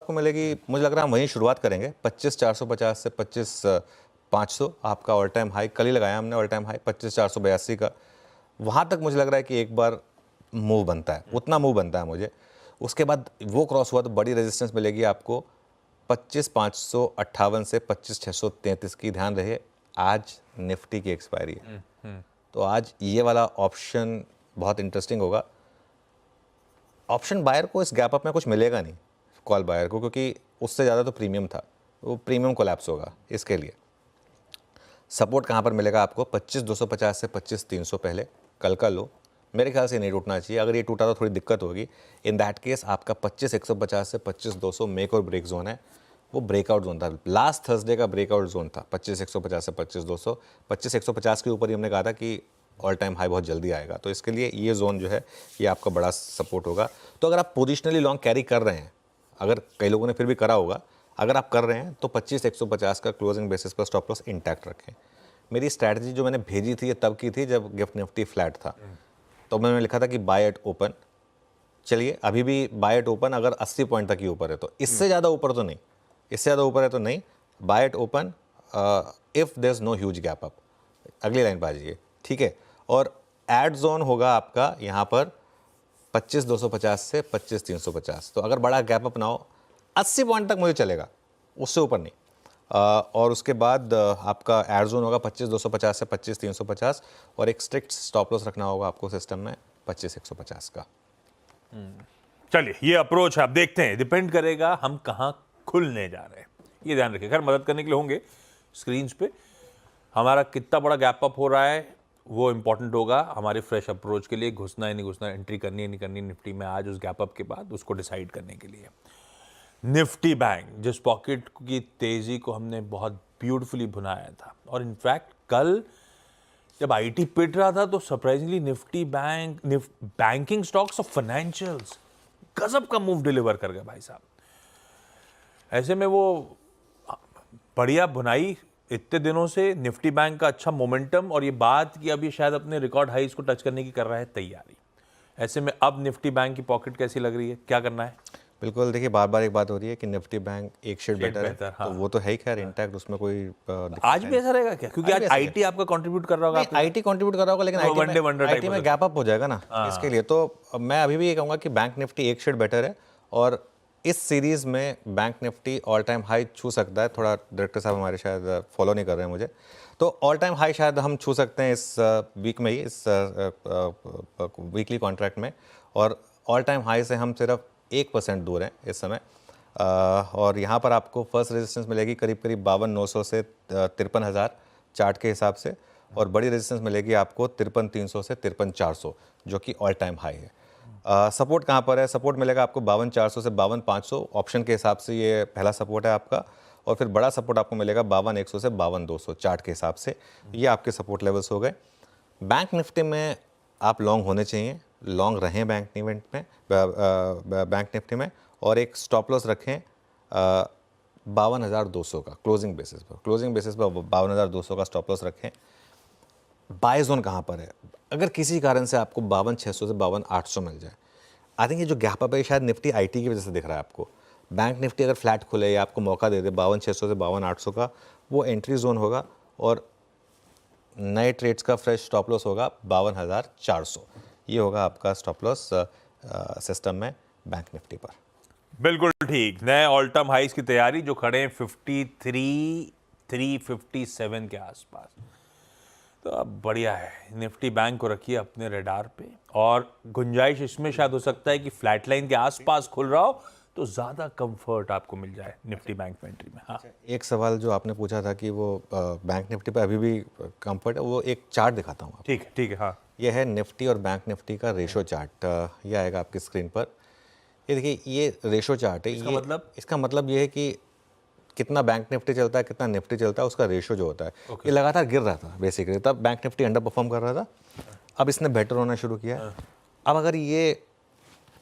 आपको मिलेगी, मुझे लग रहा है हम वहीं शुरुआत करेंगे 25,450 से 25,500 आपका ऑल टाइम हाई कल ही लगाया हमने, ऑल टाइम हाई 25,482 का। वहाँ तक मुझे लग रहा है कि एक बार मूव बनता है, उतना मूव बनता है मुझे। उसके बाद वो क्रॉस हुआ तो बड़ी रेजिस्टेंस मिलेगी आपको 25,558 से 25,633 की। ध्यान रहे आज निफ्टी की एक्सपायरी है, तो आज ये वाला ऑप्शन बहुत इंटरेस्टिंग होगा। ऑप्शन बायर को इस गैप अप में कुछ मिलेगा नहीं, कॉल बायर को, क्योंकि उससे ज़्यादा तो प्रीमियम था, वो प्रीमियम कोलैप्स होगा। इसके लिए सपोर्ट कहाँ पर मिलेगा आपको 25,250 से 25,300 पहले कल का लो, मेरे ख्याल से नहीं टूटना चाहिए। अगर ये टूटा तो थोड़ी दिक्कत होगी। इन दैट केस आपका 25,150 से 25,200 मेक और ब्रेक जोन है, वो ब्रेकआउट जोन था, लास्ट थर्सडे का ब्रेकआउट जोन था 25,150 से 25,200। 25,150 के ऊपर ही हमने कहा था कि ऑल टाइम हाई बहुत जल्दी आएगा, तो इसके लिए ये जोन जो है ये आपका बड़ा सपोर्ट होगा। तो अगर आप पोजिशनली लॉन्ग कैरी कर रहे हैं, अगर कई लोगों ने फिर भी करा होगा, अगर आप कर रहे हैं तो 25,150 का क्लोजिंग बेसिस पर स्टॉप लॉस इंटैक्ट रखें। मेरी स्ट्रैटेजी जो मैंने भेजी थी ये तब की थी जब गिफ्ट निफ्टी फ्लैट था, तो मैंने लिखा था कि बाय एट ओपन। चलिए अभी भी बाय एट ओपन, अगर 80 पॉइंट तक ही ऊपर है तो, इससे ज़्यादा ऊपर तो नहीं, इससे ज़्यादा ऊपर है तो नहीं। By eight open if there is no huge gap up. अगली लाइन पर आ जाइए, ठीक है। और एड जोन होगा आपका यहाँ पर 25,250 से 25,350। तो अगर बड़ा गैप अप ना हो 80 पॉइंट तक मुझे चलेगा, उससे ऊपर नहीं। और उसके बाद आपका एड जोन होगा 25,250 से 25,350 और एक स्ट्रिक्ट स्टॉप लॉस रखना होगा आपको सिस्टम में 25,150 का। चलिए ये अप्रोच है, आप देखते हैं, डिपेंड करेगा हम कहाँ खुलने जा रहे हैं, ये ध्यान रखिए। खैर मदद करने के लिए होंगे स्क्रीन पे, हमारा कितना बड़ा गैप अप हो रहा है वो इंपॉर्टेंट होगा हमारे फ्रेश अप्रोच के लिए। घुसना है नहीं घुसना, एंट्री करनी है नहीं करनी निफ्टी में आज उस गैप अप के बाद, उसको डिसाइड करने के लिए निफ्टी बैंक, जिस पॉकेट की तेजी को हमने बहुत ब्यूटीफुली भुनाया था, और इनफैक्ट कल जब आईटी पिट रहा था तो surprisingly Nifty bank, banking stocks और फाइनेंशियल्स गजब का मूव डिलीवर कर गए भाई साहब। ऐसे में वो बढ़िया भुनाई इतने दिनों से, निफ्टी बैंक का अच्छा मोमेंटम, और ये बात कि अब ये शायद अपने रिकॉर्ड हाईज को टच करने की कर रहा है तैयारी। ऐसे में अब निफ्टी बैंक की पॉकेट कैसी लग रही है, क्या करना है? बिल्कुल, देखिए बार बार एक बात हो रही है कि निफ्टी बैंक एक शेड बेटर है, हाँ। तो वो तो है ही खैर इंटैक्ट, उसमें कोई आज भी ऐसा रहेगा क्या? क्योंकि आज आईटी आपका कंट्रीब्यूट कर रहा होगा। आईटी कंट्रीब्यूट कर रहा होगा, लेकिन आईटी में गैप अप हो जाएगा ना, इसके लिए तो मैं अभी भी ये कहूँगा कि बैंक निफ्टी एक शेड बेटर है। और इस सीरीज में bank Nifty all time high छू सकता है। थोड़ा डायरेक्टर साहब हमारे शायद फॉलो नहीं कर रहे हैं मुझे, तो ऑल टाइम हाई शायद हम छू सकते हैं इस वीक में ही, इस वीकली कॉन्ट्रैक्ट में। और ऑल टाइम हाई से हम सिर्फ 1% दूर हैं इस समय। और यहाँ पर आपको फर्स्ट रेजिस्टेंस मिलेगी करीब करीब 52,900 से 53,000 चार्ट के हिसाब से, और बड़ी रेजिस्टेंस मिलेगी आपको 53,300 से 53,400 जो कि ऑल टाइम हाई है। सपोर्ट कहाँ पर है? सपोर्ट मिलेगा आपको 52,400 से 52,500 ऑप्शन के हिसाब से, ये पहला सपोर्ट है आपका। और फिर बड़ा सपोर्ट आपको मिलेगा 52,100 से 52,200 चार्ट के हिसाब से। ये आपके सपोर्ट लेवल्स हो गए। बैंक निफ्टी में आप लॉन्ग होने चाहिए, लॉन्ग रहें बैंक इवेंट में, बैंक निफ्टी में, और एक स्टॉप लॉस रखें 52,200 का क्लोजिंग बेसिस पर। क्लोजिंग बेसिस पर 52,200 का स्टॉप लॉस रखें। बाय जोन कहाँ पर है? अगर किसी कारण से आपको 52,600 से 52,800 मिल जाए, आई थिंक ये जो गैप अप है शायद निफ्टी आईटी की वजह से दिख रहा है आपको। बैंक निफ्टी अगर फ्लैट खुले या आपको मौका दे दे 52,600 से 52,800 का, वो एंट्री जोन होगा, और नए ट्रेड्स का फ्रेश स्टॉप लॉस होगा 52,400। ये होगा आपका स्टॉप लॉस सिस्टम में बैंक निफ्टी पर। बिल्कुल ठीक, नए ऑल टाइम हाइस की तैयारी जो खड़े हैं 53,357 के आसपास। तो अब बढ़िया है, निफ्टी बैंक को रखिए अपने रडार पे, और गुंजाइश इसमें शायद हो सकता है कि फ्लैट लाइन के आसपास खुल रहा हो तो ज़्यादा कंफर्ट आपको मिल जाए निफ्टी बैंक में एंट्री में। हाँ, एक सवाल जो आपने पूछा था कि वो बैंक निफ्टी पे अभी भी कंफर्ट है, वो एक चार्ट दिखाता हूँ। ठीक है ठीक है। हाँ, ये है निफ्टी और बैंक निफ्टी का रेशो चार्ट, ये आएगा आपकी स्क्रीन पर। ये देखिए, ये रेशो चार्ट है। इसका मतलब ये है कि कितना बैंक निफ्टी चलता है, कितना निफ्टी चलता है, उसका रेशो जो होता है। ये लगातार गिर रहा था बेसिकली, तब बैंक निफ्टी अंडर परफॉर्म कर रहा था। अब इसने बेटर होना शुरू किया है। अब अगर ये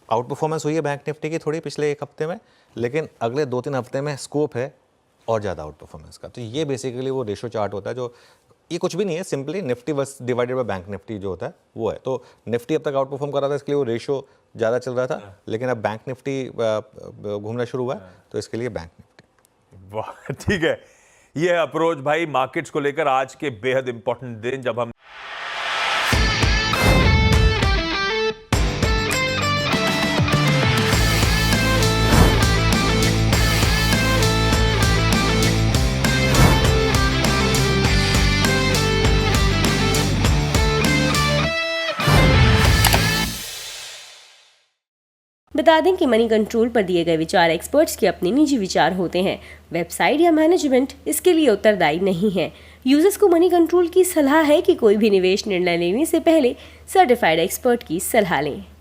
आउट परफॉर्मेंस हुई है बैंक निफ्टी की थोड़ी पिछले एक हफ्ते में, लेकिन अगले 2-3 हफ्ते में स्कोप है और ज़्यादा आउट परफॉर्मेंस का। तो ये बेसिकली वो रेशो चार्ट होता है, जो ये कुछ भी नहीं है, सिंपली निफ्टी बस डिवाइडेड बाय बैंक निफ्टी जो होता है वो है। तो निफ्टी अब तक आउट परफॉर्म कर रहा था, इसके लिए वो रेशो ज़्यादा चल रहा था, लेकिन अब बैंक निफ्टी घूमना शुरू हुआ है, तो इसके लिए बैंक निफ्टी। वाह, ठीक है। ये अप्रोच भाई मार्केट्स को लेकर आज के बेहद इंपॉर्टेंट दिन, जब हम बता दें कि मनी कंट्रोल पर दिए गए विचार एक्सपर्ट्स के अपने निजी विचार होते हैं। वेबसाइट या मैनेजमेंट इसके लिए उत्तरदायी नहीं है। यूजर्स को मनी कंट्रोल की सलाह है कि कोई भी निवेश निर्णय लेने से पहले सर्टिफाइड एक्सपर्ट की सलाह लें।